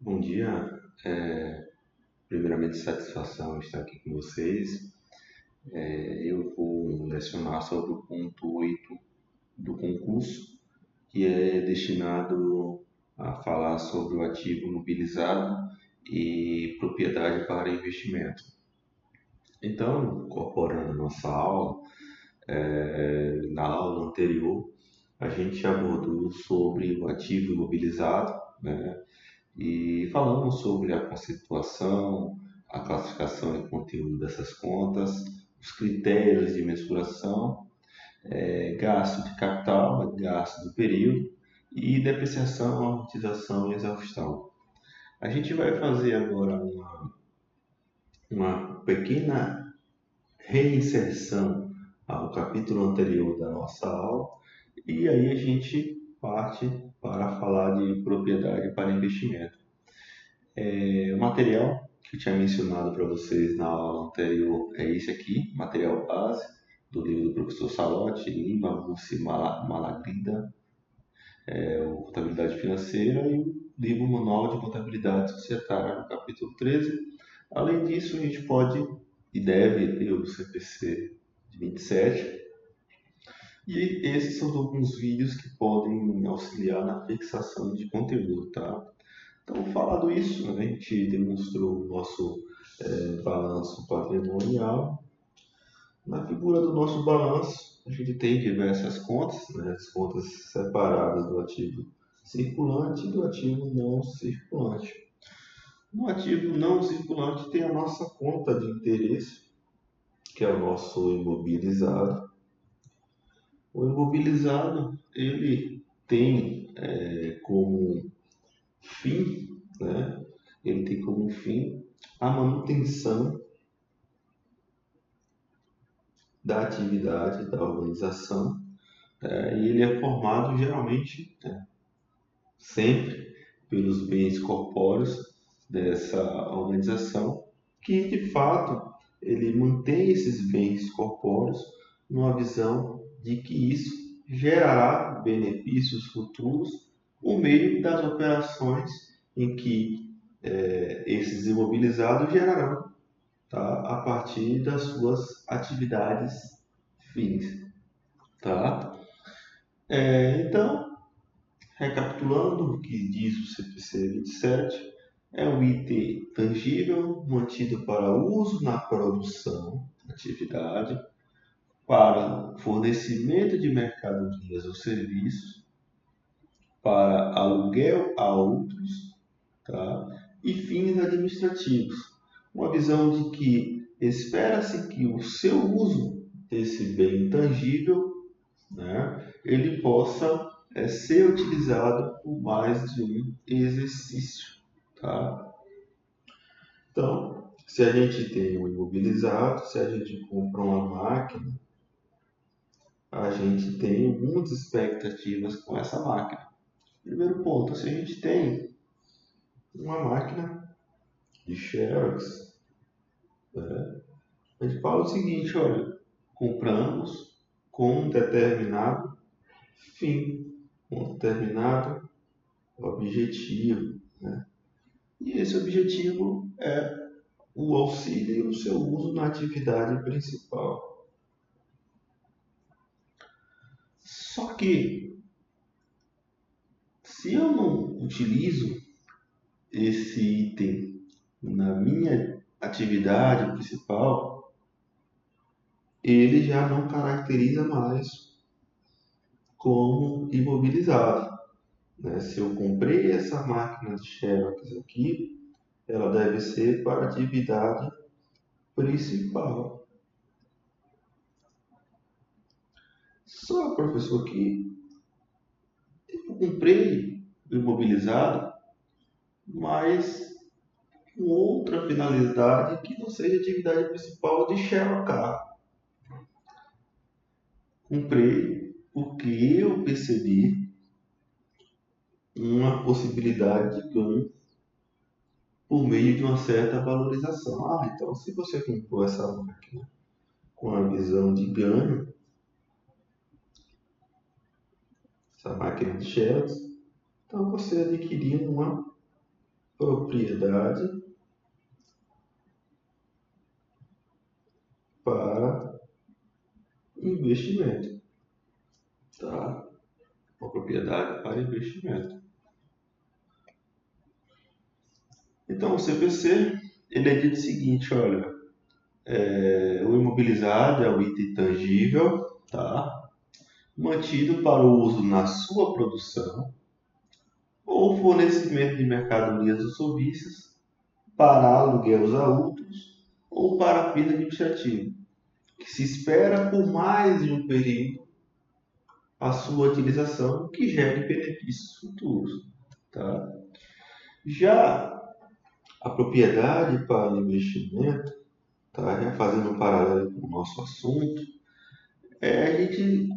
Bom dia, primeiramente satisfação estar aqui com vocês. Eu vou lecionar sobre o ponto 8 do concurso, que é destinado a falar sobre o ativo mobilizado e propriedade para investimento. Então, incorporando a nossa aula, na aula anterior, a gente abordou sobre o ativo imobilizado, né? E falamos sobre a conceituação, a classificação e conteúdo dessas contas, os critérios de mensuração, gasto de capital, gasto do período e depreciação, amortização e exaustão. A gente vai fazer agora uma pequena reinserção ao capítulo anterior da nossa aula e aí a gente parte para falar de propriedade para investimento. O material que eu tinha mencionado para vocês na aula anterior é esse aqui, material base do livro do professor Salotti, Lima, Bussi, Malagrida, o Contabilidade Financeira e o livro Manual de Contabilidade Societária, no capítulo 13. Além disso, a gente pode e deve ler o CPC de 27. E esses são alguns vídeos que podem auxiliar na fixação de conteúdo, tá? Então, falado isso, a gente demonstrou o nosso balanço patrimonial. Na figura do nosso balanço, a gente tem diversas contas, né? As contas separadas do ativo circulante e do ativo não circulante. No ativo não circulante tem a nossa conta de interesse, que é o nosso imobilizado. O imobilizado, ele tem como fim, né? Ele tem como fim a manutenção da atividade da organização, e ele é formado geralmente, sempre, pelos bens corpóreos dessa organização, que de fato ele mantém esses bens corpóreos numa visão de que isso gerará benefícios futuros por meio das operações em que esses imobilizados gerarão, tá? A partir das suas atividades fins. Tá? Então, recapitulando o que diz o CPC 27, é um item tangível mantido para uso na produção, atividade, para fornecimento de mercadorias ou serviços, para aluguel a outros, tá? E fins administrativos. Uma visão de que espera-se que o seu uso desse bem tangível, né, ele possa ser utilizado por mais de um exercício. Tá? Então, se a gente tem um imobilizado, se a gente compra uma máquina, a gente tem algumas expectativas com essa máquina. Primeiro ponto, se a gente tem uma máquina de Xerox, né, a gente fala o seguinte, olha, compramos com um determinado fim, com um determinado objetivo, né? E esse objetivo é o auxílio e o seu uso na atividade principal. Só que, se eu não utilizo esse item na minha atividade principal, ele já não caracteriza mais como imobilizado, né? Se eu comprei essa máquina de Xerox aqui, ela deve ser para atividade principal. Só, professor, que eu comprei o imobilizado, mas com outra finalidade que não seja a atividade principal de xerocar. Comprei porque eu percebi uma possibilidade de ganho por meio de uma certa valorização. Então se você comprou essa máquina com a visão de ganho, essa máquina de Xerox, então você adquiriu uma propriedade para investimento, tá? Uma propriedade para investimento. Então, o CPC, ele é dito o seguinte, olha, o imobilizado é o item tangível, tá? Mantido para o uso na sua produção ou fornecimento de mercadorias ou serviços para aluguéis a outros ou para fins administrativos, que se espera por mais de um período a sua utilização que gere benefícios futuros, tá? Já a propriedade para investimento, tá? Já fazendo um paralelo com o nosso assunto, a gente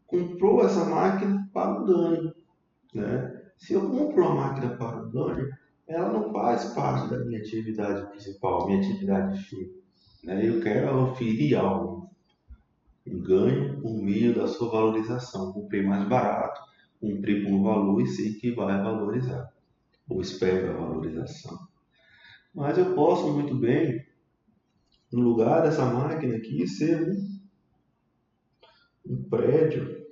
comprou essa máquina para o ganho, né? Se eu compro uma máquina para o ganho, ela não faz parte da minha atividade principal, minha atividade fim, né? Eu quero oferir algo, um ganho por meio da sua valorização. Comprei mais barato, comprei por um valor e sei que vai valorizar, ou espero a valorização. Mas eu posso muito bem, no lugar dessa máquina aqui, ser um prédio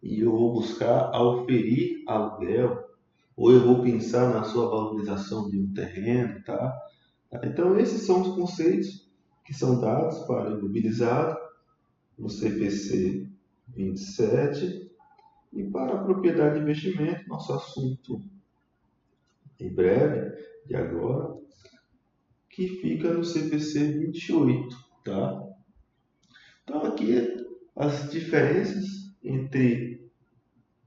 e eu vou buscar oferir aluguel, ou eu vou pensar na sua valorização de um terreno, tá? Então, esses são os conceitos que são dados para imobilizado no CPC 27 e para a propriedade de investimento, nosso assunto em breve, de agora, que fica no CPC 28, tá? Então, aqui as diferenças entre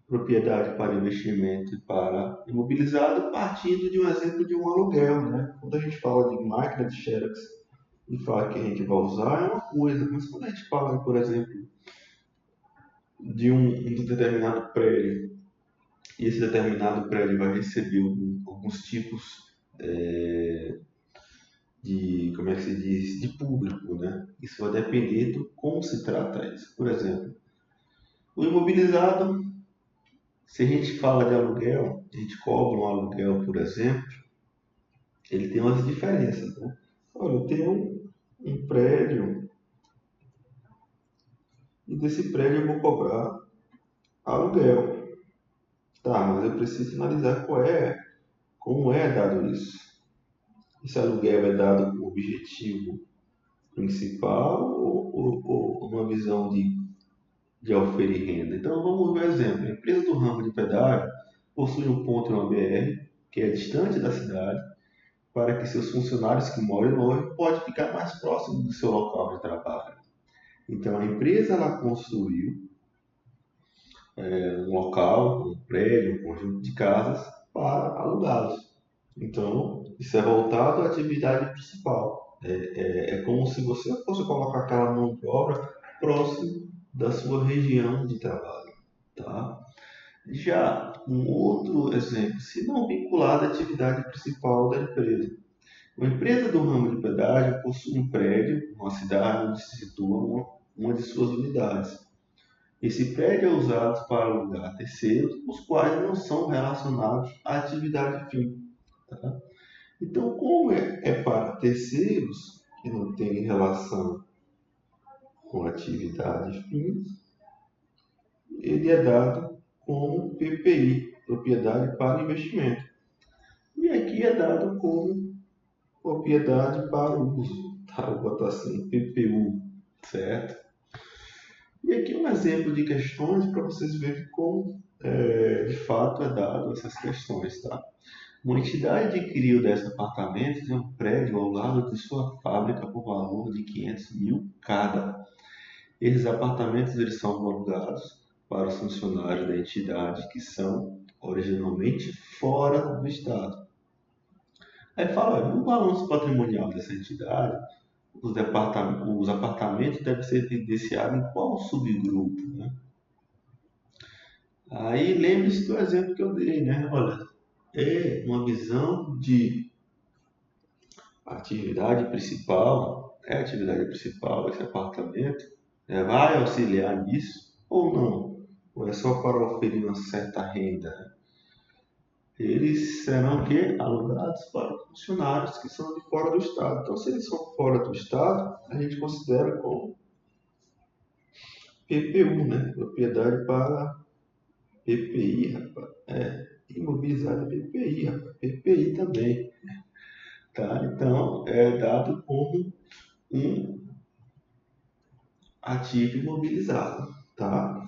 propriedade para investimento e para imobilizado, partindo de um exemplo de um aluguel, né? Quando a gente fala de máquina de Xerox e fala que a gente vai usar, é uma coisa, mas quando a gente fala, por exemplo, de um determinado prédio, e esse determinado prédio vai receber alguns tipos de, como é que se diz, de público, né? Isso vai depender do como se trata isso. Por exemplo, o imobilizado, se a gente fala de aluguel, a gente cobra um aluguel, por exemplo, ele tem umas diferenças, né? Olha, eu tenho um prédio e desse prédio eu vou cobrar aluguel. Tá, mas eu preciso finalizar como é dado isso. Esse aluguel é dado com objetivo principal ou uma visão de oferir renda? Então vamos ver um exemplo. A empresa do ramo de pedágio possui um ponto em uma BR que é distante da cidade para que seus funcionários que moram longe possam ficar mais próximos do seu local de trabalho. Então a empresa ela construiu um local, um prédio, um conjunto de casas para alugá-los. Então isso é voltado à atividade principal. É como se você fosse colocar aquela mão de obra próximo da sua região de trabalho, tá? Já um outro exemplo, se não vinculado à atividade principal da empresa. Uma empresa do ramo de pedágio possui um prédio, uma cidade onde se situa uma de suas unidades. Esse prédio é usado para alugar a terceiros, os quais não são relacionados à atividade fim. Tá? Então, como é para terceiros que não tem relação com atividade fim, ele é dado como PPI, propriedade para investimento. E aqui é dado como propriedade para uso, tá? Vou botar assim, PPU, certo? E aqui um exemplo de questões para vocês verem como de fato é dado essas questões, tá? Uma entidade adquiriu 10 apartamentos em um prédio ao lado de sua fábrica por valor de 500 mil cada. Esses apartamentos eles são alugados para os funcionários da entidade que são originalmente fora do estado. Aí fala, olha, no balanço patrimonial dessa entidade, os apartamentos devem ser evidenciados em qual subgrupo, né? Aí lembre-se do exemplo que eu dei, né? Olha, é uma visão de atividade principal, é a atividade principal esse apartamento, vai auxiliar nisso ou não? Ou é só para oferir uma certa renda, né? eles serão alugados para funcionários que são de fora do estado. Então, se eles são fora do estado, a gente considera como PPU, né? Propriedade para PPI, rapaz. Imobilizada PPI, rapaz. PPI também, tá? Então, é dado como um ativo imobilizado, tá?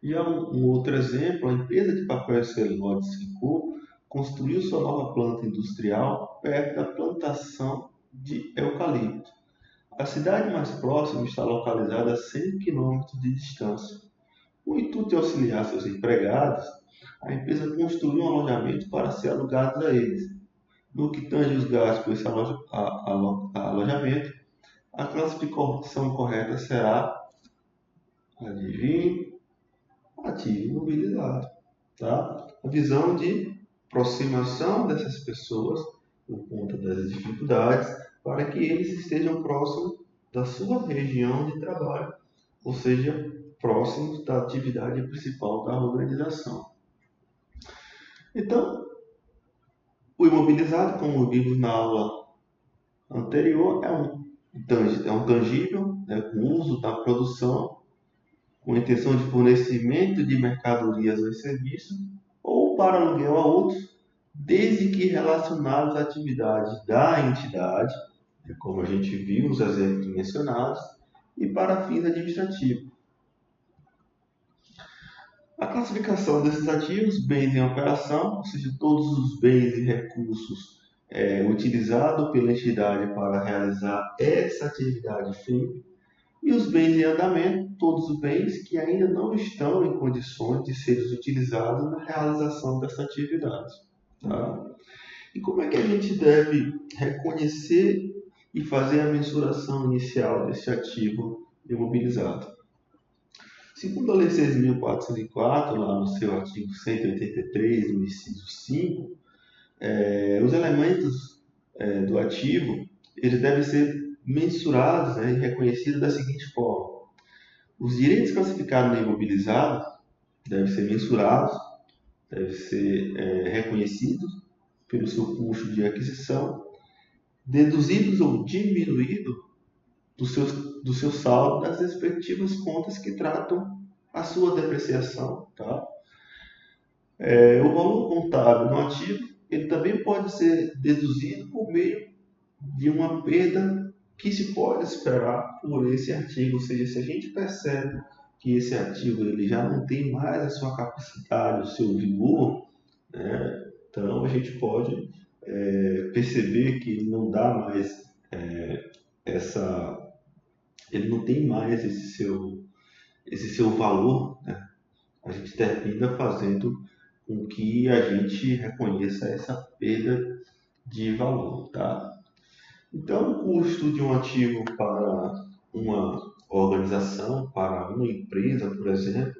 Já um outro exemplo, a empresa de papel e celulose Sicor construiu sua nova planta industrial perto da plantação de eucalipto. A cidade mais próxima está localizada a 100 quilômetros de distância. Com o intuito de auxiliar seus empregados, a empresa construiu um alojamento para ser alugado a eles. No que tange os gastos por esse alojamento, a classificação correta será, adivinhe, ativo imobilizado. Tá? A visão de aproximação dessas pessoas por conta das dificuldades para que eles estejam próximos da sua região de trabalho, ou seja, próximos da atividade principal da organização. Então, o imobilizado, como vimos na aula anterior, é um tangível, né, com uso da produção, com a intenção de fornecimento de mercadorias ou serviços, ou para aluguel a outros, desde que relacionados à atividade da entidade, como a gente viu nos exemplos mencionados, e para fins administrativos. A classificação desses ativos, bens em operação, ou seja, todos os bens e recursos utilizados pela entidade para realizar essa atividade fim, e os bens em andamento, todos os bens que ainda não estão em condições de serem utilizados na realização dessa atividade. Tá? E como é que a gente deve reconhecer e fazer a mensuração inicial desse ativo imobilizado? Segundo a Lei 6.404, lá no seu artigo 183, no inciso 5, os elementos do ativo eles devem ser mensurados, né, e reconhecidos da seguinte forma. Os direitos classificados no imobilizado devem ser mensurados, devem ser reconhecidos pelo seu custo de aquisição, deduzidos ou diminuídos do seu saldo das respectivas contas que tratam a sua depreciação. Tá? O valor contábil do ativo ele também pode ser deduzido por meio de uma perda que se pode esperar por esse artigo, ou seja, se a gente percebe que esse ativo ele já não tem mais a sua capacidade, o seu vigor, né? Então a gente pode perceber que ele não dá mais ele não tem mais esse seu valor, né? A gente termina fazendo com que a gente reconheça essa perda de valor, tá? Então, o custo de um ativo para uma organização, para uma empresa, por exemplo,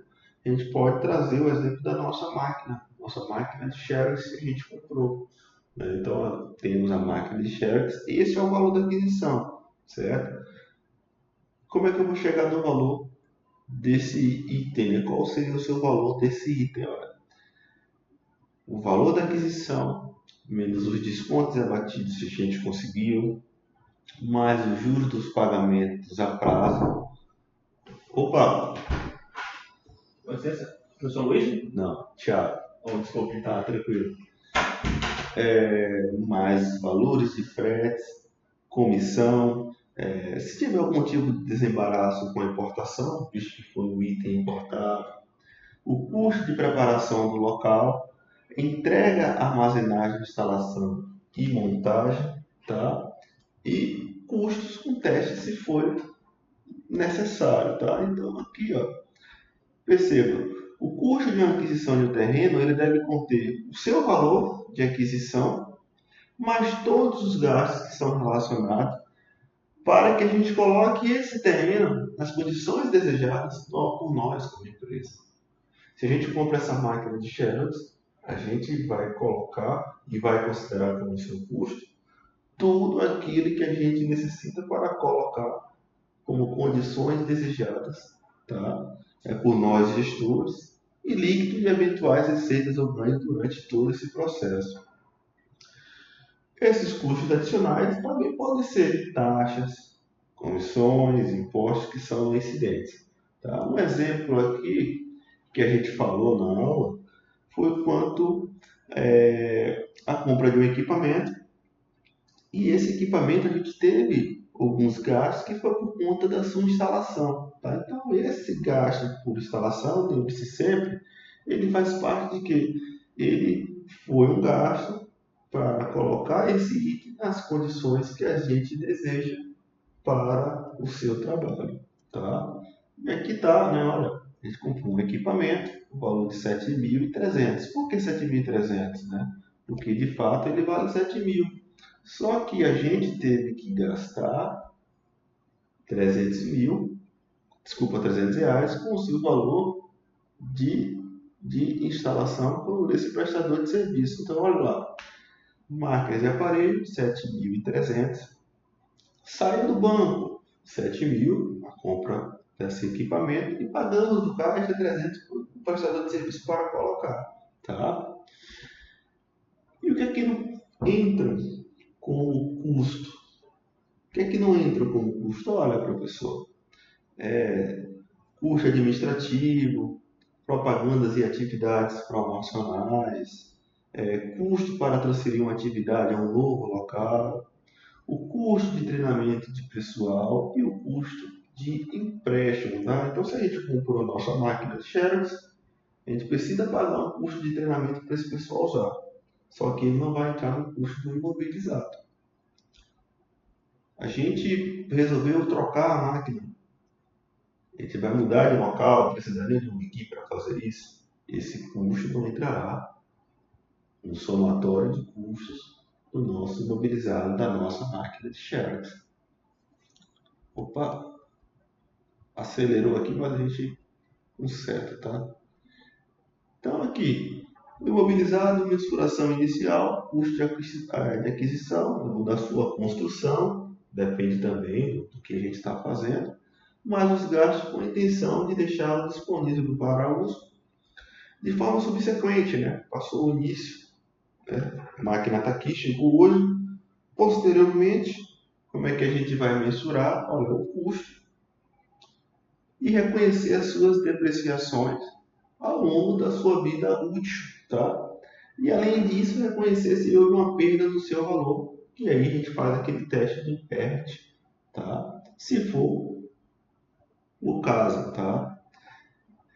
a gente pode trazer o exemplo da nossa máquina de Xerox que a gente comprou. Né? Então, temos a máquina de Xerox, esse é o valor da aquisição, certo? Como é que eu vou chegar no valor desse item? Né? Qual seria o seu valor desse item? Olha, o valor da aquisição, menos os descontos abatidos que a gente conseguiu, mais os juros dos pagamentos a prazo. Opa! Com licença, professor Luiz? Não, Thiago. Oh, desculpe. Tá, tranquilo. Mais valores de frete, comissão. Se tiver algum motivo de desembaraço com a importação, visto que foi um item importado, o custo de preparação do local, entrega, armazenagem, instalação e montagem, tá? E custos com teste se for necessário, tá? Então aqui, ó, perceba, o custo de uma aquisição de um terreno ele deve conter o seu valor de aquisição, mais todos os gastos que são relacionados, para que a gente coloque esse terreno nas condições desejadas por nós como empresa. Se a gente compra essa máquina de Xerox, a gente vai colocar e vai considerar como seu custo tudo aquilo que a gente necessita para colocar como condições desejadas, tá? Por nós gestores e líquido de eventuais receitas ou ganhos durante todo esse processo. Esses custos adicionais também podem ser taxas, comissões, impostos que são incidentes. Tá? Um exemplo aqui que a gente falou na aula foi quanto a compra de um equipamento, e esse equipamento a gente teve alguns gastos que foi por conta da sua instalação. Tá? Então esse gasto por instalação, lembre-se sempre, ele faz parte de que ele foi um gasto para colocar esse item nas condições que a gente deseja para o seu trabalho. Tá? E aqui está, né? Olha, a gente comprou um equipamento, o valor de 7.300. Por que 7.300? Né? Porque de fato ele vale 7.000. Só que a gente teve que gastar 300 reais com o seu valor de instalação por esse prestador de serviço. Então, olha lá, máquinas e aparelhos, 7.300. Saiu do banco, 7.000, a compra desse equipamento, e pagamos do caixa 300 para o prestador de serviço para colocar. Tá? E o que é que não entra como custo? O que é que não entra como custo? Olha, professor, custo administrativo, propagandas e atividades promocionais, custo para transferir uma atividade a um novo local, o custo de treinamento de pessoal e o custo de empréstimo. Tá? Então, se a gente comprou a nossa máquina de Xerox, a gente precisa pagar um custo de treinamento para esse pessoal usar. Só que ele não vai entrar no custo do imobilizado. A gente resolveu trocar a máquina. A gente vai mudar de local, precisaria de uma equipe para fazer isso. Esse custo não entrará no somatório de custos do nosso imobilizado, da nossa máquina de Xerox. Opa, acelerou aqui, mas a gente conserta, tá? Então aqui, imobilizado, mensuração inicial, custo de aquisição, da sua construção, depende também do que a gente está fazendo, mas os gastos com a intenção de deixá-lo disponível para uso de forma subsequente, né? Passou o início, né? A máquina está aqui, chegou hoje, posteriormente, como é que a gente vai mensurar? Olha, o custo e reconhecer as suas depreciações ao longo da sua vida útil, tá? E além disso, reconhecer se houve uma perda do seu valor. E aí a gente faz aquele teste de PERT, tá? Se for o caso, tá?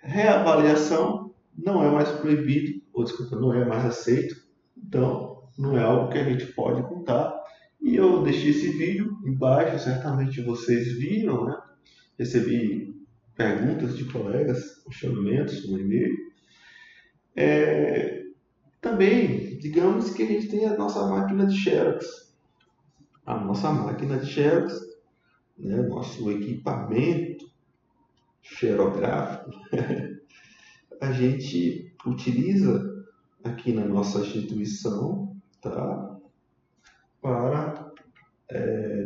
Reavaliação não é mais proibido, ou desculpa, não é mais aceito. Então, não é algo que a gente pode contar. E eu deixei esse vídeo embaixo, certamente vocês viram, né? Recebi perguntas de colegas, questionamentos no e-mail. Também, digamos que a gente tem a nossa máquina de Xerox. A nossa máquina de Xerox, né, nosso equipamento xerográfico, a gente utiliza aqui na nossa instituição, tá, para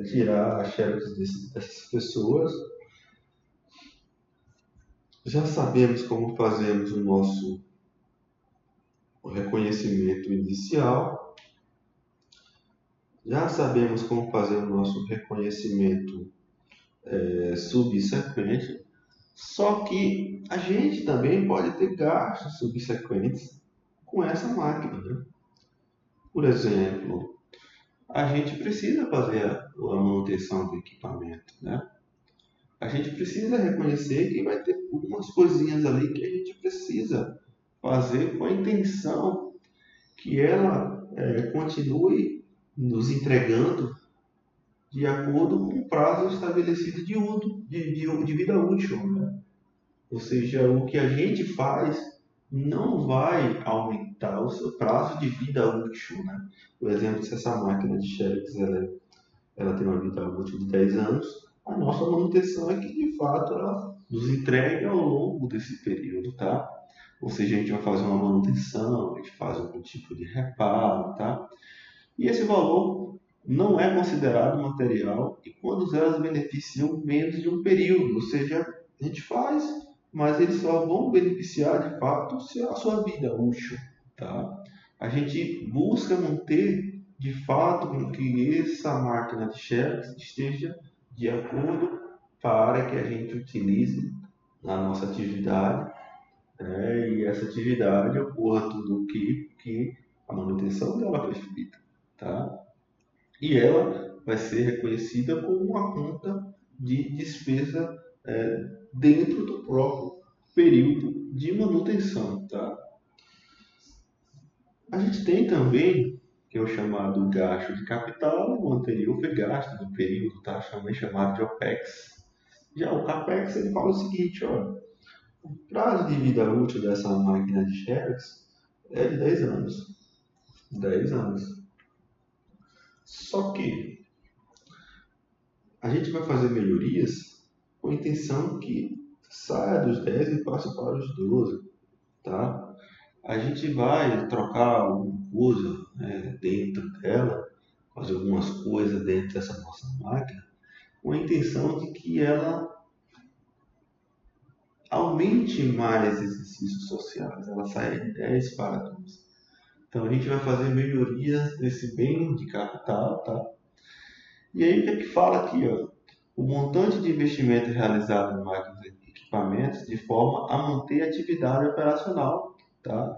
tirar a Xerox dessas pessoas. Já sabemos como fazemos o nosso reconhecimento inicial, já sabemos como fazer o nosso reconhecimento subsequente, só que a gente também pode ter gastos subsequentes com essa máquina, né? Por exemplo, a gente precisa fazer a manutenção do equipamento, né? A gente precisa reconhecer que vai ter algumas coisinhas ali que a gente precisa fazer com a intenção que ela continue nos entregando de acordo com o prazo estabelecido de vida útil, né? Ou seja, o que a gente faz não vai aumentar o seu prazo de vida útil, né? Por exemplo, se essa máquina de Xerox ela tem uma vida útil de 10 anos, a nossa manutenção é que de fato ela nos entregue ao longo desse período, tá? Ou seja, a gente vai fazer uma manutenção, a gente faz algum tipo de reparo, tá? E esse valor não é considerado material e quando elas beneficiam menos de um período, ou seja, a gente faz, mas eles só vão beneficiar de fato se a sua vida útil, tá? A gente busca manter de fato com que essa máquina de xerox esteja de acordo para que a gente utilize na nossa atividade, né? E essa atividade ocorra tudo o que a manutenção dela foi feita, tá? E ela vai ser reconhecida como uma conta de despesa dentro do próprio período de manutenção, tá? A gente tem também, que é o chamado gasto de capital, o anterior foi gasto do período, tá? Também chamado de OPEX. Já o CAPEX, ele fala o seguinte, olha, o prazo de vida útil dessa máquina de xerox é de 10 anos. 10 anos. Só que a gente vai fazer melhorias com a intenção que saia dos 10 e passe para os 12, tá? A gente vai trocar alguma coisa, né, dentro dela, fazer algumas coisas dentro dessa nossa máquina, com a intenção de que ela aumente mais exercícios sociais, ela saia de 10 para 12. Então a gente vai fazer melhorias nesse bem de capital, tá? E aí o que é que fala aqui, ó? O montante de investimento realizado em máquinas e equipamentos de forma a manter a atividade operacional, tá?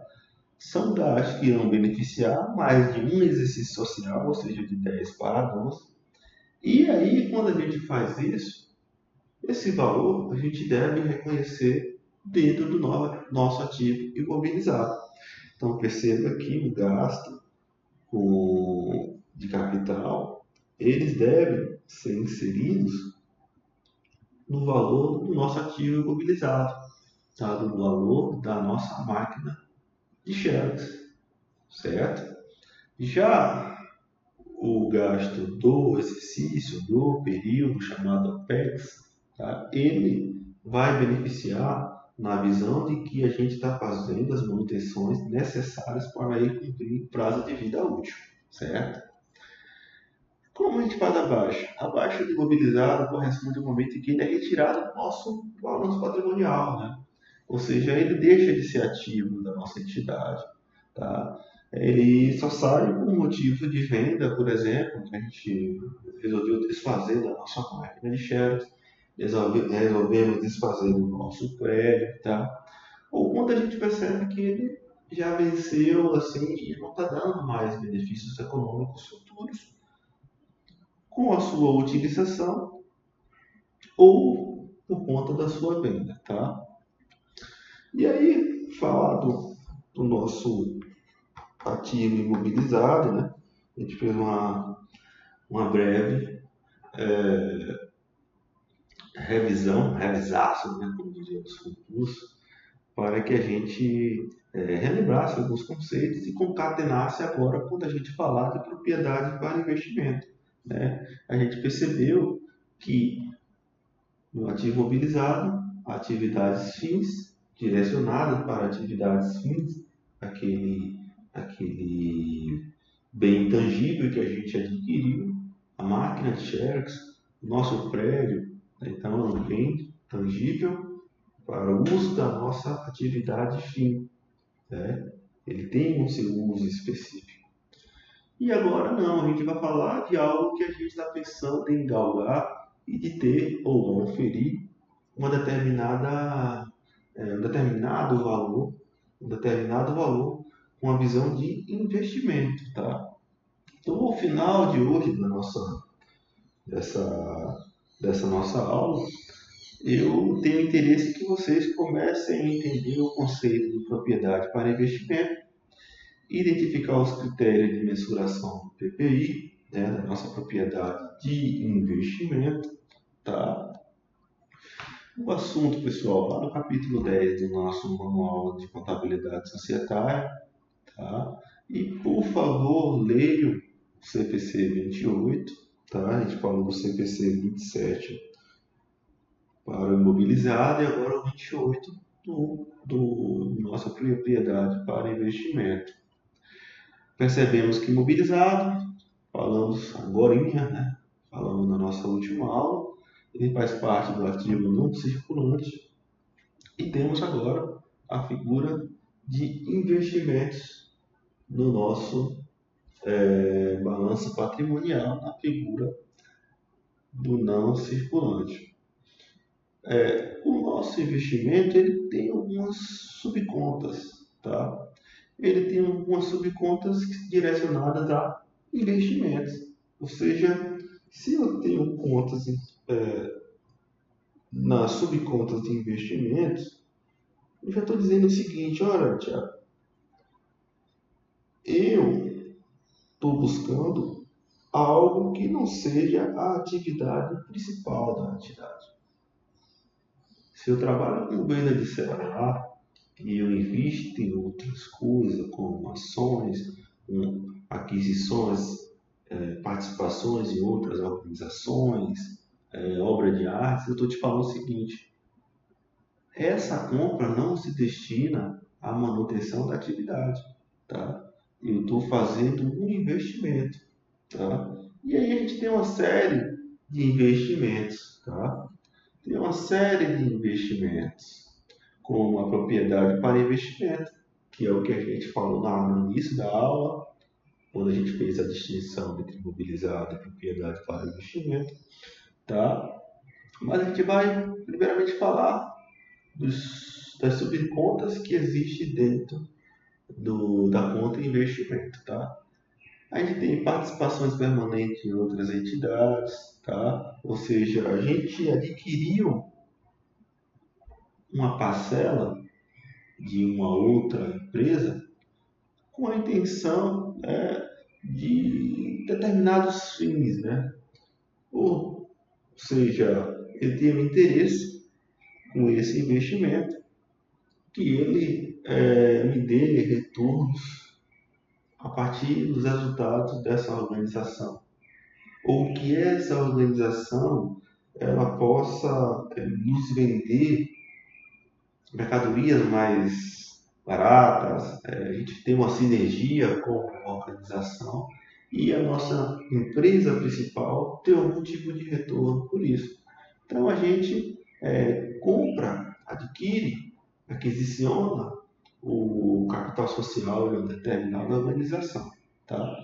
São gastos que irão beneficiar mais de um exercício social, ou seja, de 10 para 12. E aí, quando a gente faz isso, esse valor a gente deve reconhecer dentro do nosso ativo imobilizado. Então, perceba que o gasto de capital, eles devem ser inseridos no valor do nosso ativo imobilizado, tá? Do valor da nossa máquina de xerox, certo? Já o gasto do exercício, do período chamado OPEX, tá? Ele vai beneficiar na visão de que a gente está fazendo as manutenções necessárias para ir cumprir o prazo de vida útil, certo? Como a gente faz a baixa? A baixa do imobilizado corresponde ao momento em que ele é retirado do nosso balanço patrimonial, né? Ou seja, ele deixa de ser ativo da nossa entidade, tá? Ele só sai por motivo de venda, por exemplo, que a gente resolveu desfazer da nossa máquina de shares, resolvemos desfazer do nosso prédio, tá? Ou quando a gente percebe que ele já venceu assim e não está dando mais benefícios econômicos futuros com a sua utilização ou por conta da sua venda, tá? E aí, falar do nosso ativo imobilizado, né? A gente fez uma breve revisaço, né, como diziam os concursos, para que a gente relembrasse alguns conceitos e concatenasse agora quando a gente falar de propriedade para investimento, né? A gente percebeu que no ativo imobilizado, atividades fins direcionadas para atividades fins, aquele bem intangível que a gente adquiriu, a máquina de xerox, o nosso prédio, né? Então é um bem tangível para o uso da nossa atividade fim, né? Ele tem um seu uso específico. E agora não, a gente vai falar de algo que a gente está pensando em galgar e de ter ou não ferir uma determinada, um determinado valor com a visão de investimento, tá? Então, ao final de hoje dessa, dessa nossa aula, eu tenho interesse que vocês comecem a entender o conceito de propriedade para investimento, identificar os critérios de mensuração do PPI, né, da nossa propriedade de investimento, tá? O assunto, pessoal, lá no capítulo 10 do nosso Manual de Contabilidade Societária, tá? E, por favor, leiam o CPC 28, tá? A gente falou do CPC 27 para o imobilizado e agora o 28 do nossa propriedade para investimento. Percebemos que imobilizado, falamos agora, né? Falamos na nossa última aula, ele faz parte do ativo não circulante, E temos agora a figura de investimentos no nosso balanço patrimonial, na figura do não circulante. O nosso investimento ele tem algumas subcontas, tá? Ele tem algumas subcontas direcionadas a investimentos. Ou seja, se eu tenho contas nas subcontas de investimentos, eu já estou dizendo o seguinte, olha, Tiago, eu estou buscando algo que não seja a atividade principal da entidade. Se eu trabalho com venda de celular e eu invisto em outras coisas, como ações, aquisições, participações em outras organizações, obra de arte, eu estou te falando o seguinte, essa compra não se destina à manutenção da atividade, tá? Eu estou fazendo um investimento, tá? E aí a gente tem uma série de investimentos, tá? Tem uma série de investimentos, como a propriedade para investimento, que é o que a gente falou no início da aula, quando a gente fez a distinção entre imobilizado e propriedade para investimento, tá? Mas a gente vai primeiramente falar das subcontas que existem dentro da conta investimento, tá? A gente tem participações permanentes em outras entidades, tá? Ou seja, a gente adquiriu uma parcela de uma outra empresa com a intenção de determinados fins, né? Ou seja, ele tem um interesse com esse investimento que ele me dê retornos a partir dos resultados dessa organização, ou que essa organização ela possa nos vender mercadorias mais baratas, a gente tem uma sinergia com a organização e a nossa empresa principal tem algum tipo de retorno por isso. Então a gente compra, adquire, aquisiciona o capital social de uma determinada organização, tá?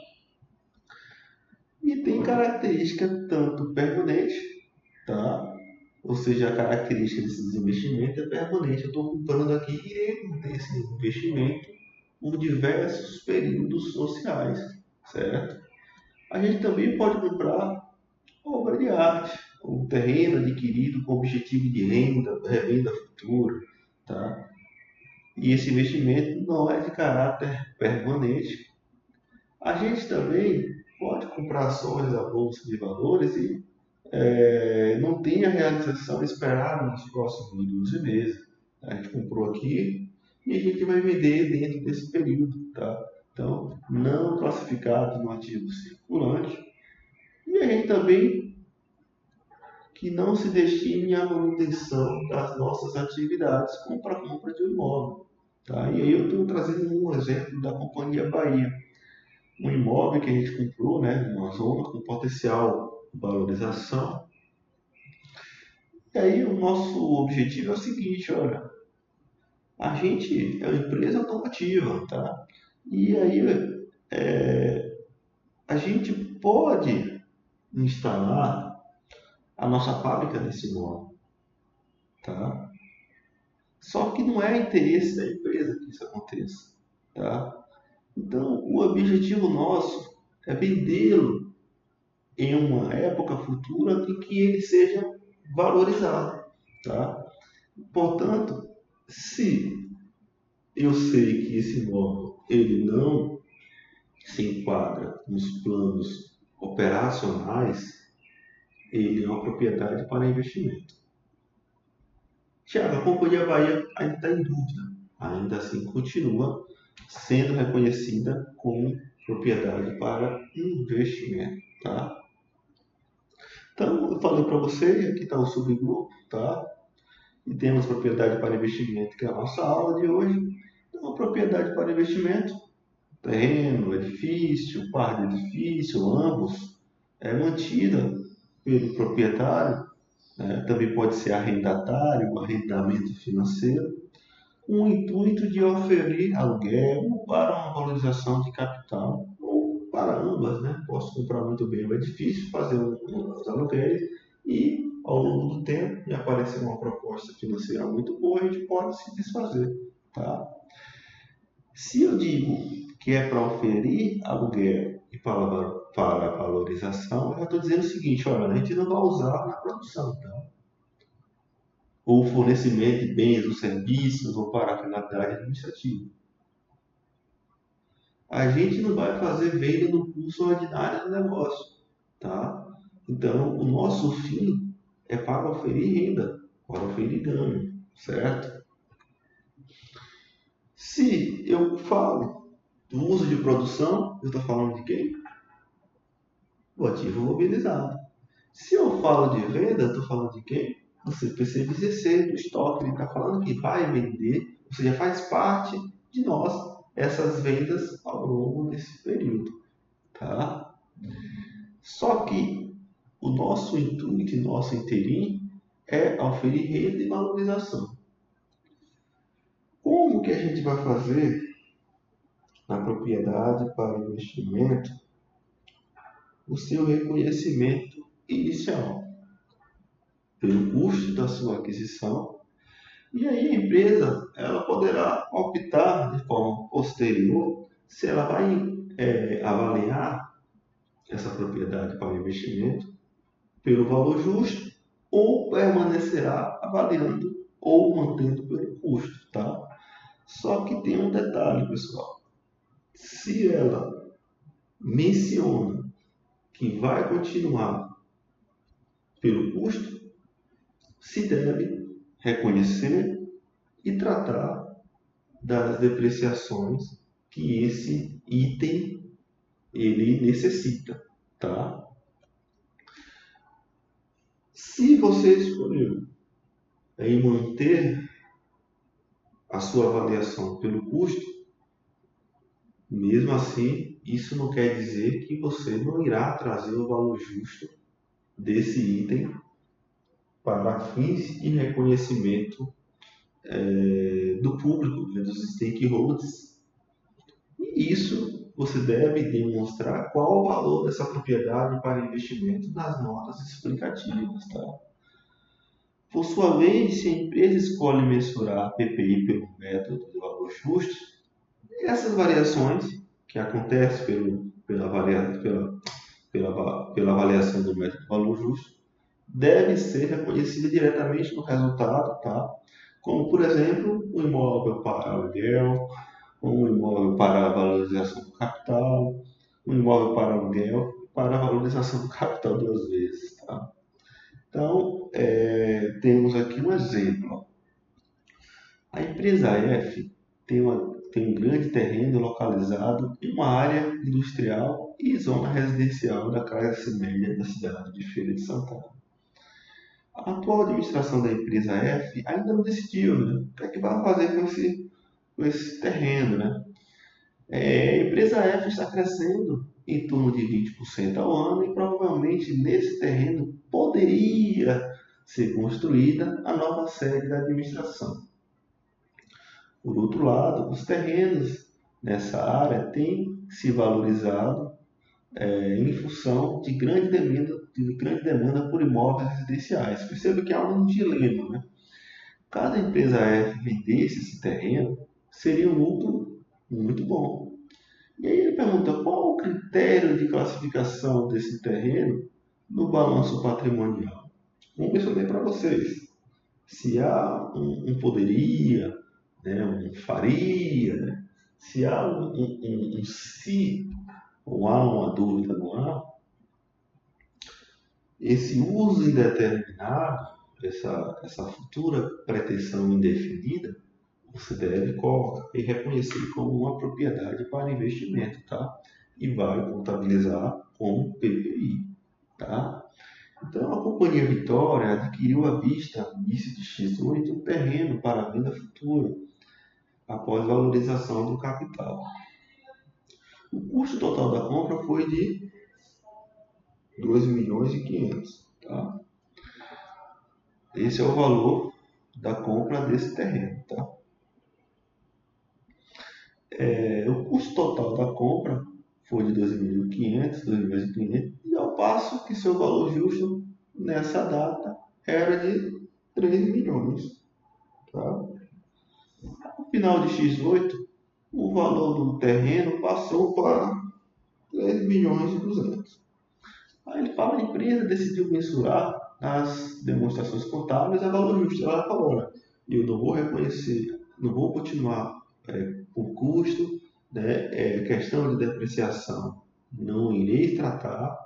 E tem característica tanto permanente, tá? Ou seja, a característica desses investimentos é permanente. Eu estou comprando aqui e irei manter esse investimento por diversos períodos sociais, certo? A gente também pode comprar obra de arte, um terreno adquirido com objetivo de revenda futura, tá? E esse investimento não é de caráter permanente. A gente também pode comprar ações da Bolsa de Valores e não tem a realização esperada nos próximos 12 meses. A gente comprou aqui e a gente vai vender dentro desse período, tá? Então, não classificado no ativo circulante. E a gente também que não se destine à manutenção das nossas atividades, como para a compra de um imóvel, tá? E aí eu estou trazendo um exemplo da Companhia Bahia. Um imóvel que a gente comprou, né, numa zona com potencial de valorização. E aí o nosso objetivo é o seguinte, olha, a gente é uma empresa automotiva, tá? E aí a gente pode instalar a nossa fábrica nesse imóvel, tá? Só que não é interesse da empresa que isso aconteça, tá? Então o objetivo nosso é vendê-lo em uma época futura em que ele seja valorizado, tá? Portanto, se eu sei que esse imóvel ele não se enquadra nos planos operacionais, ele é uma propriedade para investimento. Tiago, a Companhia Bahia ainda está em dúvida, ainda assim continua sendo reconhecida como propriedade para investimento, tá? Então, eu falei para você, aqui está o subgrupo, tá? E temos propriedade para investimento, que é a nossa aula de hoje. Então, a propriedade para investimento, terreno, edifício, par de edifício, ambos, é mantida pelo proprietário né? Também pode ser arrendatário, arrendamento financeiro, com o intuito de oferir aluguel para uma valorização de capital, ou para ambas, né? Posso comprar muito bem o edifício, fazer os aluguéis e, ao longo do tempo, me aparecer uma proposta financeira muito boa, a gente pode se desfazer, tá? Se eu digo que é para oferir aluguel e para valorização, eu estou dizendo o seguinte: olha, a gente não vai usar na produção, tá? Ou fornecimento de bens ou serviços ou para finalidade administrativa. A gente não vai fazer venda no curso ordinário do negócio, tá? Então, o nosso fim é para oferir renda, para oferir ganho, certo? Se eu falo do uso de produção, eu estou falando de quem? O ativo mobilizado. Se eu falo de venda, eu estou falando de quem? Do CPC-16, do estoque. Ele está falando que vai vender, ou seja, faz parte de nós essas vendas ao longo desse período. Tá? Só que o nosso intuito, nosso interesse é oferir renda e valorização. Como que a gente vai fazer na propriedade para investimento o seu reconhecimento inicial pelo custo da sua aquisição? E aí a empresa ela poderá optar de forma posterior se ela vai avaliar essa propriedade para investimento pelo valor justo ou permanecerá avaliando ou mantendo pelo custo, tá? Só que tem um detalhe, pessoal. Se ela menciona que vai continuar pelo custo, se deve reconhecer e tratar das depreciações que esse item ele necessita, tá? Se você escolheu em manter a sua avaliação pelo custo, mesmo assim, isso não quer dizer que você não irá trazer o valor justo desse item para fins de reconhecimento do público, né, dos stakeholders. E isso você deve demonstrar qual o valor dessa propriedade para investimento nas notas explicativas. Tá? Por sua vez, se a empresa escolhe mensurar a PPI pelo método do valor justo, essas variações que acontecem pela avaliação do método do valor justo devem ser reconhecidas diretamente no resultado, tá? Como, por exemplo, o imóvel para aluguel, um imóvel para a valorização do capital, um imóvel para aluguel, para a valorização do capital duas vezes. Tá? Então, temos aqui um exemplo. A empresa F tem um grande terreno localizado em uma área industrial e zona residencial da classe média da cidade de Feira de Santana. A atual administração da empresa F ainda não decidiu, né, o que é que vai fazer com esse terreno. Né? A empresa F está crescendo em torno de 20% ao ano e provavelmente nesse terreno poderia ser construída a nova sede da administração. Por outro lado, os terrenos nessa área têm se valorizado em função de grande demanda por imóveis residenciais. Perceba que há um dilema. Né? Caso a empresa F vendesse esse terreno, seria um lucro muito bom. E aí ele pergunta qual o critério de classificação desse terreno no balanço patrimonial. Como mencionei para vocês, se há um poderia, né, um faria, né, se há um se, ou há uma dúvida no há, esse uso indeterminado, essa futura pretensão indefinida, você deve colocar e reconhecer como uma propriedade para investimento, tá? E vai contabilizar como PPI, tá? Então, a Companhia Vitória adquiriu à vista, no início de X8, um terreno para venda futura, após valorização do capital. O custo total da compra foi de 2.500.000, tá? esse é o valor da compra desse terreno, tá? O custo total da compra foi de 2.500, 2.500, e ao passo que seu valor justo nessa data era de 3 milhões. Tá? No final de X8, o valor do terreno passou para 3 milhões e 200. Aí ele fala, a empresa decidiu mensurar as demonstrações contábeis a valor justo. Ela falou, olha, eu não vou reconhecer, não vou continuar por custo, né, questão de depreciação não irei tratar,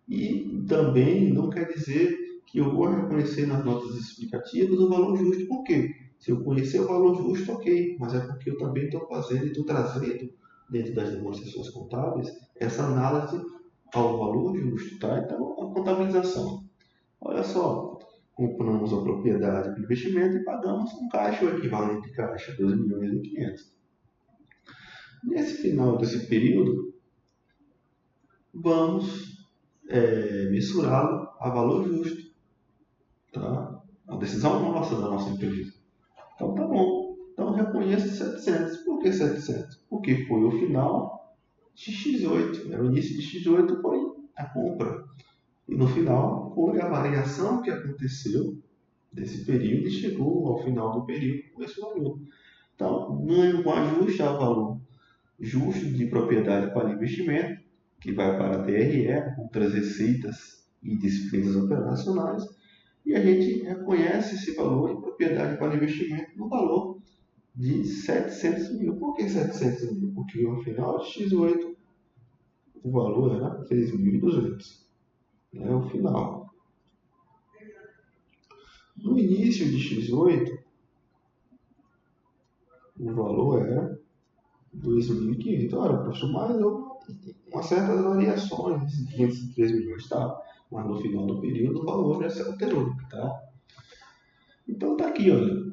e também não quer dizer que eu vou reconhecer nas notas explicativas o valor justo. Por quê? Se eu conhecer o valor justo, ok, mas é porque eu também estou fazendo e estou trazendo dentro das demonstrações contábeis essa análise ao valor justo, tá? Então, a contabilização. Olha só, compramos a propriedade para investimento e pagamos um caixa, o equivalente de caixa, 2 milhões e 500. Nesse final desse período, vamos mensurá-lo a valor justo, tá? A decisão nossa, da nossa empresa. Então, tá bom. Então, reconheça 700. Por que 700? Porque foi o final de X8. O início de X8 foi a compra. E no final foi a variação que aconteceu desse período e chegou ao final do período com esse valor. Então, no ajuste ao valor justo de propriedade para investimento, que vai para a DRE, outras receitas e despesas operacionais, e a gente reconhece esse valor em propriedade para investimento no valor de 700 mil. Por que 700 mil? Porque no final de X8 o valor era 3.200. É o final. No início de X8, o valor era 2.500. Ora, professor, mas umas certas variações, 503 milhões, tá? Mas no final do período o valor já se alterou, tá? Então tá aqui, olha,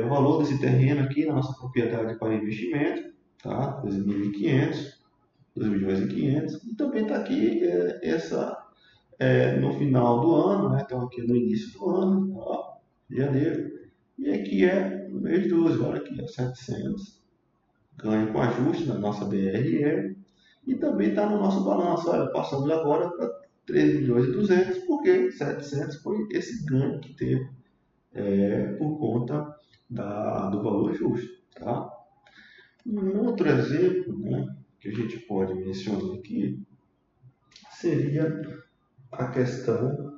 o valor desse terreno aqui na nossa propriedade para investimento, tá? 2.500, 2 milhões e 500. E também tá aqui no final do ano, né? Então aqui no início do ano, ó, janeiro. E aqui no mês 12, olha aqui, ó, 700. Ganho com ajuste na nossa DRE. E também está no nosso balanço. Olha, passamos agora para 3 milhões e 200, porque 700 foi esse ganho que teve por conta do valor justo. Tá? Um outro exemplo, né, que a gente pode mencionar aqui seria a questão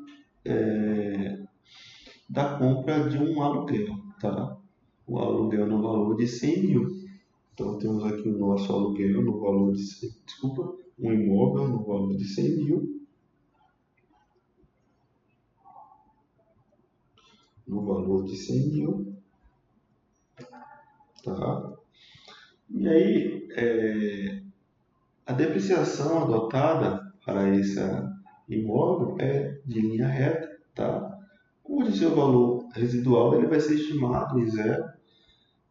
da compra de um aluguel. Tá? O aluguel no valor de 100 mil. Então temos aqui o nosso aluguel no valor de, desculpa, um imóvel no valor de 100 mil, no valor de 100 mil, tá? E aí, a depreciação adotada para esse imóvel é de linha reta, tá? Cujo seu valor residual ele vai ser estimado em zero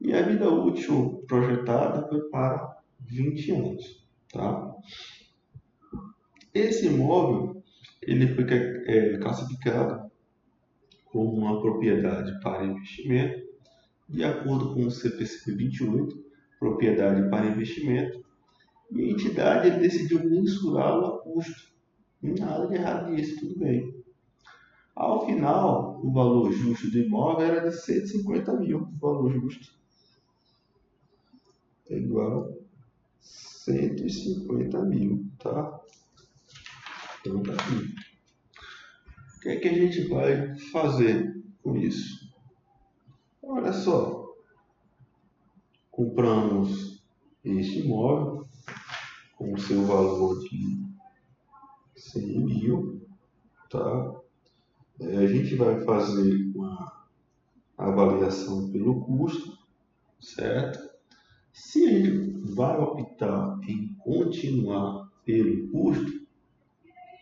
e a vida útil projetada foi para 20 anos, tá? Esse imóvel ele foi classificado como uma propriedade para investimento, de acordo com o CPC 28, propriedade para investimento, e a entidade ele decidiu mensurá-lo a custo. Nada de errado nisso, tudo bem. Ao final, o valor justo do imóvel era de 150 mil. O valor justo é igual a 150 mil, tá? Então tá aqui. O que é que a gente vai fazer com isso? Olha só, compramos este imóvel com o seu valor de 100 mil, tá? A gente vai fazer uma avaliação pelo custo, certo? Se a gente vai optar em continuar pelo custo,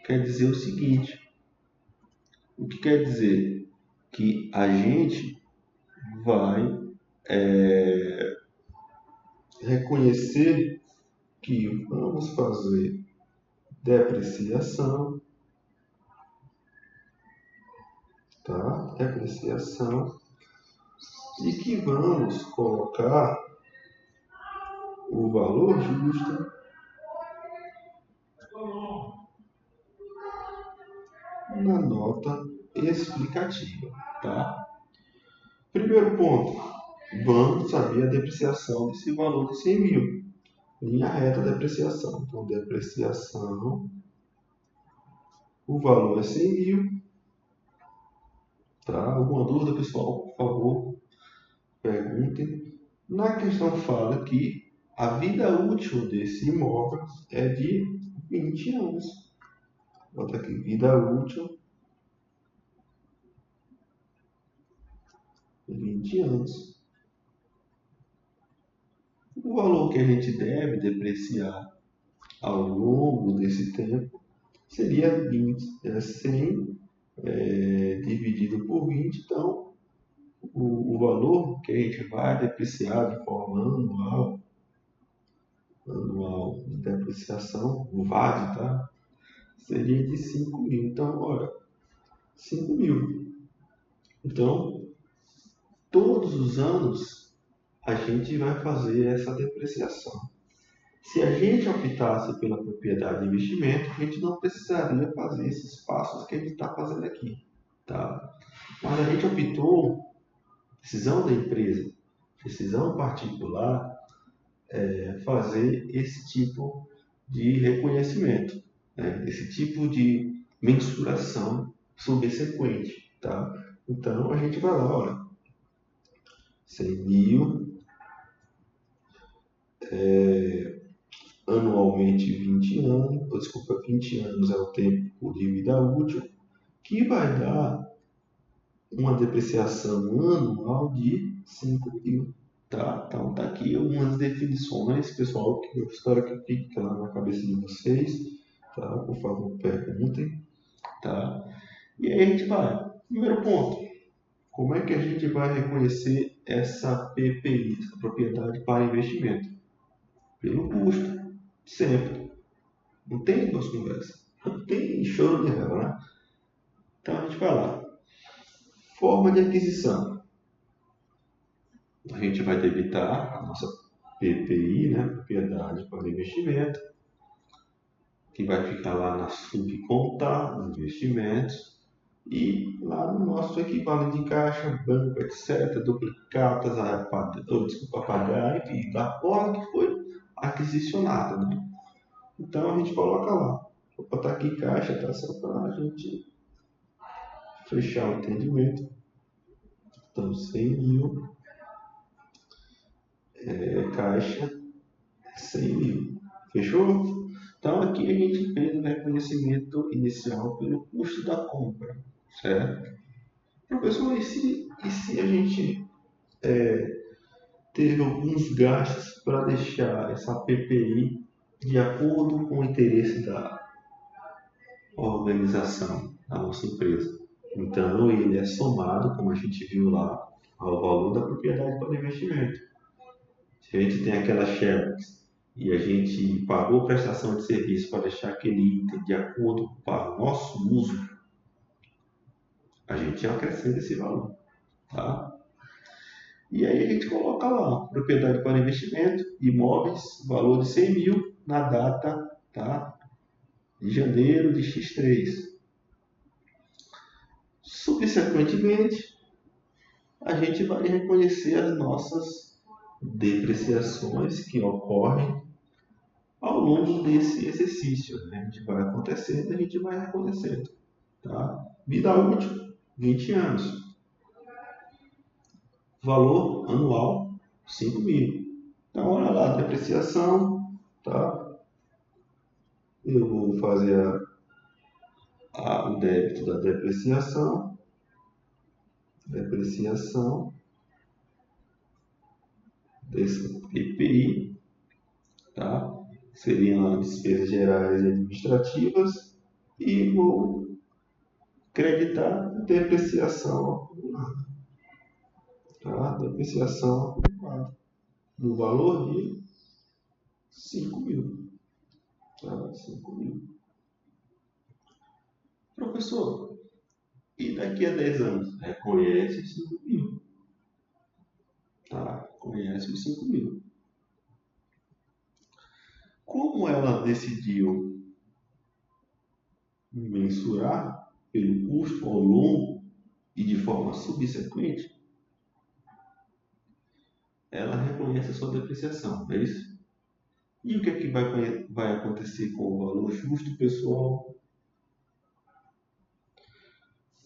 quer dizer o seguinte: o que quer dizer? Que a gente vai reconhecer que vamos fazer depreciação tá? Depreciação. E que vamos colocar o valor justo na nota explicativa, tá? Primeiro ponto, vamos saber a depreciação desse valor de 100 mil. Linha reta depreciação. Então, depreciação, o valor é 100 mil, tá? Alguma dúvida, pessoal? Por favor, perguntem. Na questão fala que a vida útil desse imóvel é de 20 anos. Bota aqui, vida útil, 20 anos. O valor que a gente deve depreciar ao longo desse tempo seria 20, 100 dividido por 20. Então, o valor que a gente vai depreciar de forma anual de depreciação, o VAD, tá? Seria de 5 mil. Então, olha, 5 mil. Então, todos os anos a gente vai fazer essa depreciação. Se a gente optasse pela propriedade de investimento, a gente não precisaria fazer esses passos que a gente está fazendo aqui, tá? Mas a gente optou, decisão da empresa, decisão particular, fazer esse tipo de reconhecimento, né? Esse tipo de mensuração subsequente, tá? Então a gente vai lá, olha, 100 mil, anualmente 20 anos, desculpa, 20 anos é o tempo de vida útil, que vai dar uma depreciação anual de 5 mil. Tá? Então tá aqui algumas definições, pessoal, que eu espero que fique lá na cabeça de vocês, tá? Por favor, perguntem, tá? E aí a gente vai. Primeiro ponto, como é que a gente vai reconhecer essa PPI, essa propriedade para investimento? Pelo custo, sempre. Não tem duas conversas. Não tem choro de régua, né? Então a gente vai lá. Forma de aquisição. A gente vai debitar a nossa PPI, né? Propriedade para investimento, que vai ficar lá na subconta, investimentos, e lá no nosso equivalente de caixa, banco, etc., duplicatas, a pagar, enfim, da forma que foi aquisicionada, né? Então a gente coloca lá. Vou botar aqui caixa, tá? Só para a gente fechar o entendimento. Então, 100 mil, caixa, 100 mil. Fechou? Então, aqui a gente fez o reconhecimento inicial pelo custo da compra, certo? Professor, e se a gente teve alguns gastos para deixar essa PPI de acordo com o interesse da organização da nossa empresa? Então, ele é somado, como a gente viu lá, ao valor da propriedade para investimento. Se a gente tem aquela shares e a gente pagou prestação de serviço para deixar aquele item de acordo para o nosso uso, a gente acrescenta esse valor, tá? E aí a gente coloca lá, propriedade para investimento, imóveis, valor de 100 mil na data, tá? De janeiro de X3. Subsequentemente, a gente vai reconhecer as nossas depreciações que ocorrem ao longo desse exercício, né? A gente vai acontecendo, a gente vai reconhecendo, tá? Vida útil, 20 anos. Valor anual, 5 mil. Então, olha lá, depreciação, tá? Eu vou fazer o débito da depreciação, desse IPI, tá? Seriam as despesas gerais e administrativas, e vou creditar depreciação acumulada, tá? Depreciação acumulada no valor de 5 mil, tá? 5 mil. Professor, E daqui a 10 anos, reconhece os 5 mil. Tá? Conhece os 5 mil. Como ela decidiu mensurar pelo custo ao longo e de forma subsequente, ela reconhece a sua depreciação, é isso? E o que é que vai acontecer com o valor justo, pessoal?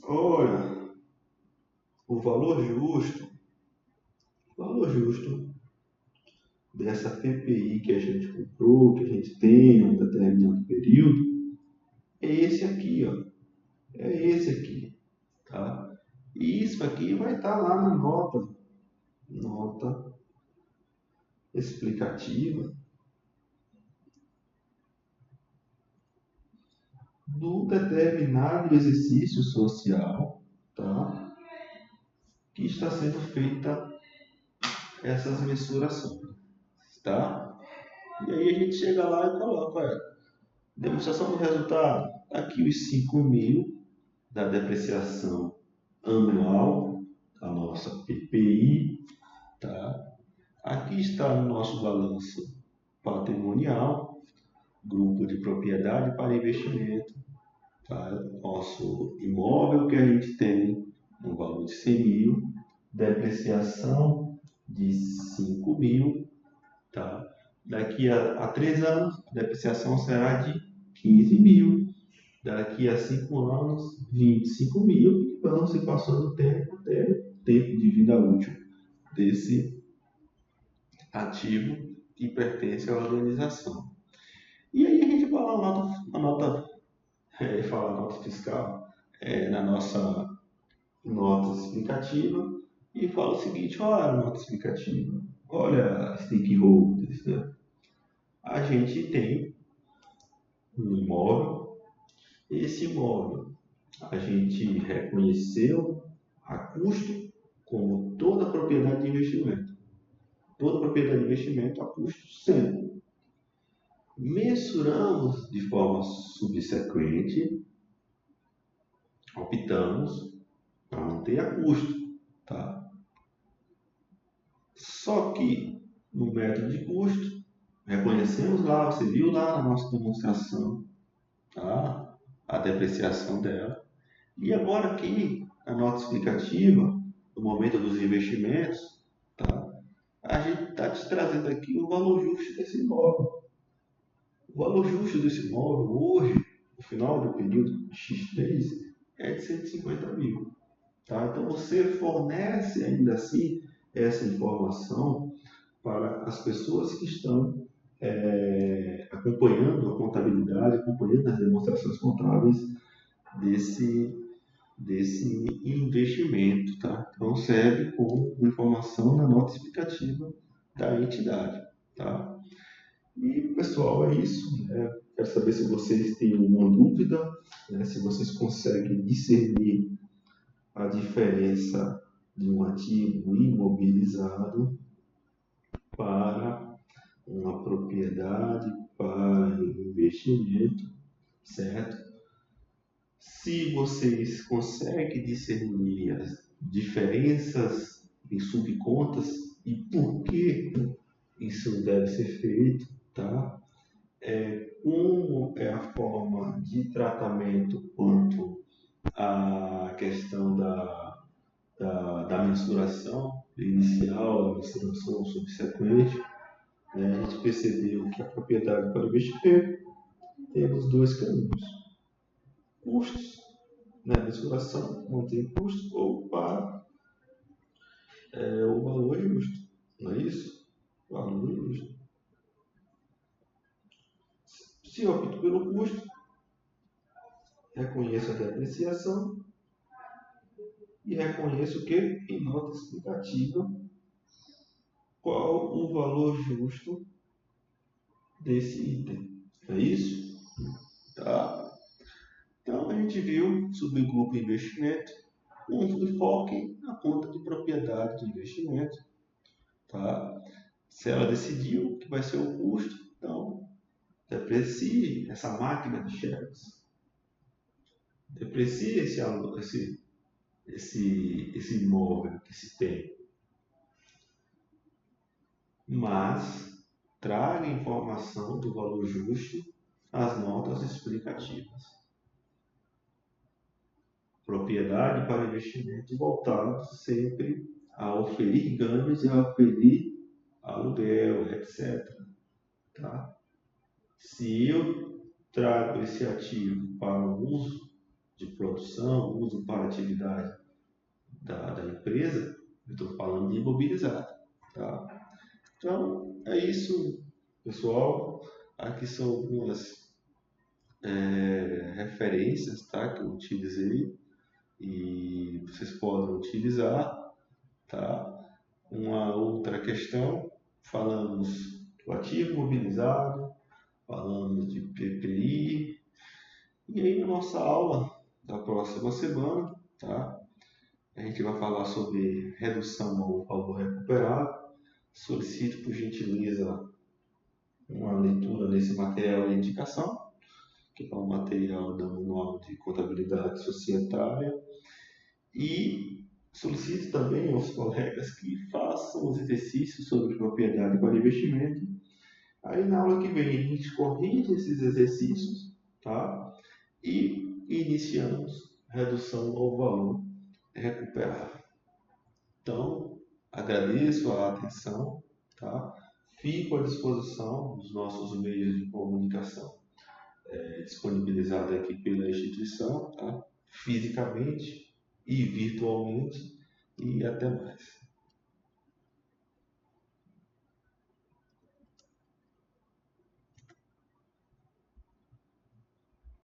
Ora, o valor justo dessa PPI que a gente comprou, que a gente tem em um determinado período, é esse aqui, ó. É esse aqui, tá? E isso aqui vai estar lá na nota explicativa do determinado exercício social, tá? Que está sendo feita essas mensurações, tá? E aí a gente chega lá e coloca, demonstração do resultado, aqui os 5 mil da depreciação anual, a nossa PPI, tá? Aqui está o nosso balanço patrimonial, grupo de propriedade para investimento, tá? Nosso imóvel que a gente tem um valor de 100 mil, depreciação de 5 mil, tá? Daqui a 3 anos, a depreciação será de 15 mil. Daqui a 5 anos, 25 mil. E vamos se passando o tempo até o tempo de vida útil desse ativo que pertence à organização. E aí a gente fala fala nota fiscal na nossa nota explicativa e fala o seguinte, olha a nota explicativa, olha stakeholders, né? A gente tem um imóvel, esse imóvel a gente reconheceu a custo como toda propriedade de investimento. Toda propriedade de investimento a custo sempre. Mensuramos de forma subsequente, optamos para manter a custo, tá? Só que no método de custo, reconhecemos lá, você viu lá na nossa demonstração, tá? A depreciação dela. E agora aqui, a nota explicativa, no momento dos investimentos, tá? A gente está te trazendo aqui o valor justo desse imóvel. O valor justo desse imóvel hoje, no final do período X3, é de 150 mil. Tá? Então você fornece ainda assim essa informação para as pessoas que estão acompanhando a contabilidade, acompanhando as demonstrações contábeis desse investimento. Tá? Então serve como informação na nota explicativa da entidade. Tá? E pessoal, é isso. Né? Quero saber se vocês têm alguma dúvida, né? Se vocês conseguem discernir a diferença de um ativo imobilizado para uma propriedade, para investimento, certo? Se vocês conseguem discernir as diferenças em subcontas e por que isso deve ser feito, tá? Como é a forma de tratamento quanto à questão da mensuração inicial, a mensuração subsequente, né? A gente percebeu que a propriedade para o investimento temos dois caminhos: custos, né? Mensuração, mantém custos, ou para o valor justo, não é isso? Valor justo. Se eu opto pelo custo, reconheço a depreciação e reconheço o que? Em nota explicativa, qual o valor justo desse item. É isso? Tá? Então a gente viu subgrupo investimento, um enfoque na conta de propriedade de investimento. Tá? Se ela decidiu que vai ser o custo, então deprecie essa máquina de cheques, deprecie esse esse imóvel que se tem, mas traga informação do valor justo às notas explicativas. Propriedade para investimento voltado sempre a oferir ganhos e a oferir aluguel, etc. Tá? Se eu trago esse ativo para o uso de produção, uso para atividade da empresa, eu estou falando de imobilizado. Tá? Então, é isso, pessoal. Aqui são algumas referências, tá, que eu utilizei e vocês podem utilizar. Tá? Uma outra questão, falamos do ativo imobilizado, falamos de PPI, e aí na nossa aula da próxima semana, tá? A gente vai falar sobre redução ao valor recuperado. Solicito por gentileza uma leitura desse material de indicação, que é um material do Manual de Contabilidade Societária, e solicito também aos colegas que façam os exercícios sobre propriedade para investimento. Aí na aula que vem a gente corrige esses exercícios, tá? E iniciamos redução ao valor recuperado. Então, agradeço a atenção, tá? Fico à disposição dos nossos meios de comunicação disponibilizados aqui pela instituição, tá? Fisicamente e virtualmente, e até mais.